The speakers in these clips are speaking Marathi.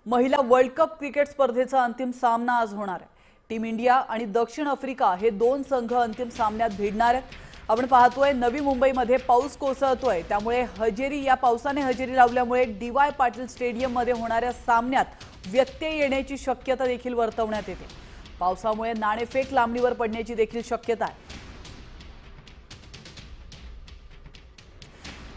महिला वर्ल्ड कप क्रिकेट स्पर्धेचा अंतिम सामना आज होणार आहे। टीम इंडिया आणि दक्षिण आफ्रिका हे दोन संघ अंतिम सामन्यात भिडणार आहेत। आपण पाहतोय नवी मुंबईमध्ये पाऊस कोसळतोय, त्यामुळे या पावसाने हजेरी लावल्यामुळे डी.वाय. पाटील स्टेडियम मध्ये होणाऱ्या सामन्यात व्यत्यय येण्याची शक्यता देखील वर्तवण्यात येते। पावसामुळे नाणेफेक लांबणीवर पडण्याची देखील शक्यता आहे।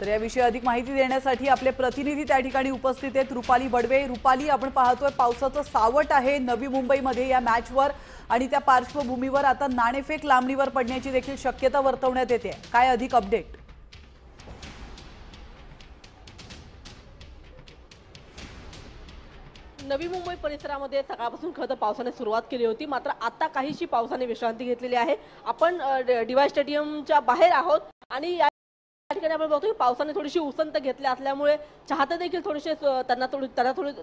तर याविषयी अधिक माहिती देण्यासाठी आपले प्रतिनिधी त्या ठिकाणी उपस्थित आहेत। रुपाली बडवे। रुपाली, आपण पाहतोय पावसाचं सावट आहे नवी मुंबईमध्ये या मॅचवर आणि त्या पार्श्वभूमीवर आता नाणेफेक लांबणीवर पडण्याची देखील शक्यता वर्तवण्यात येते। काय अधिक अपडेट? नवी मुंबई परिसरामध्ये सकाळपासून खरं तर पावसाने सुरुवात केली होती, मात्र आता काहीशी पावसाने विश्रांती घेतलेली आहे। आपण डी.वाय. स्टेडियमच्या बाहेर आहोत आणि या ठिकाणी आपण बघतो की पावसाने थोडीशी उसंत घेतली असल्यामुळे चाहते देखील थोडेसे त्यांना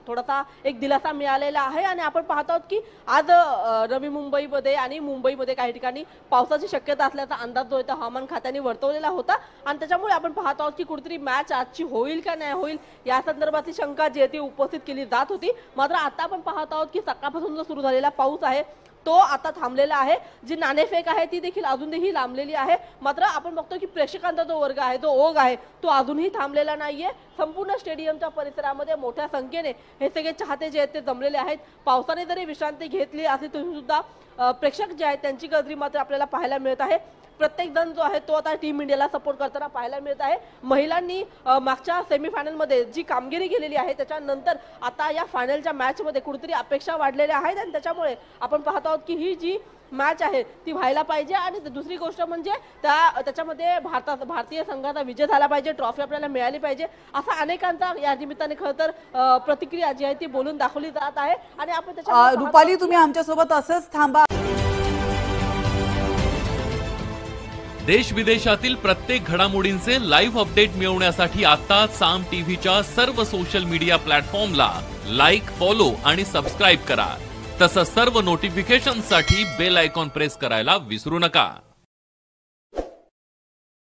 थोडासा एक दिलासा मिळालेला आहे। आणि आपण पाहत आहोत की आज नवी मुंबईमध्ये आणि मुंबईमध्ये काही ठिकाणी पावसाची शक्यता असल्याचा अंदाज जो हवामान खात्याने वर्तवलेला होता आणि त्याच्यामुळे आपण पाहत आहोत की कुठेतरी मॅच आजची होईल का नाही होईल या संदर्भातली शंका जी आहे ती उपस्थित केली जात होती। मात्र आता आपण पाहत आहोत की सकाळपासून जो सुरू झालेला पाऊस आहे तो आता थांबलेला आहे। जी नाणेफेक आहे ती देखील अजूनही लांबलेली आहे। मात्र आपण बघतो की प्रेक्षकांचा जो वर्ग आहे, जो ओघ आहे, तो अजूनही थांबलेला नाहीये। संपूर्ण स्टेडियमच्या परिसरामध्ये मोठ्या संख्येने हे सगळे चाहते जे आहेत ते जमलेले आहेत। पावसाने जरी विश्रांती घेतली असली तरी सुद्धा प्रेक्षक जे आहेत त्यांची गर्दी मात्र आपल्याला पाहायला मिळत आहे। प्रत्येक जण जो आहे तो आता टीम इंडियाला सपोर्ट करताना पाहायला मिळत आहे। महिलांनी मागच्या सेमीफायनलमध्ये जी कामगिरी केलेली आहे त्याच्यानंतर आता या फायनलच्या मॅचमध्ये कुठेतरी अपेक्षा वाढलेल्या आहेत आणि त्याच्यामुळे आपण पाहत आहोत की ही जी मॅच आहे ती व्हायला पाहिजे। आणि दुसरी गोष्ट म्हणजे त्याच्यामध्ये भारतीय संघाचा विजय झाला पाहिजे, ट्रॉफी आपल्याला मिळाली पाहिजे, असा अनेकांचा या निमित्ताने खरं तर प्रतिक्रिया जी आहे ती बोलून दाखवली जात आहे। आणि आपण रुपाली, तुम्ही आमच्यासोबत असंच थांबा। देश विदेशातील प्रत्येक घडामोडींचे लाईव्ह अपडेट मिळवण्यासाठी आता साम टीव्हीच्या सर्व सोशल मीडिया प्लॅटफॉर्मला लाईक, फॉलो आणि सबस्क्राईब करा। तसंच सर्व नोटिफिकेशनसाठी बेल आयकॉन प्रेस करायला विसरू नका।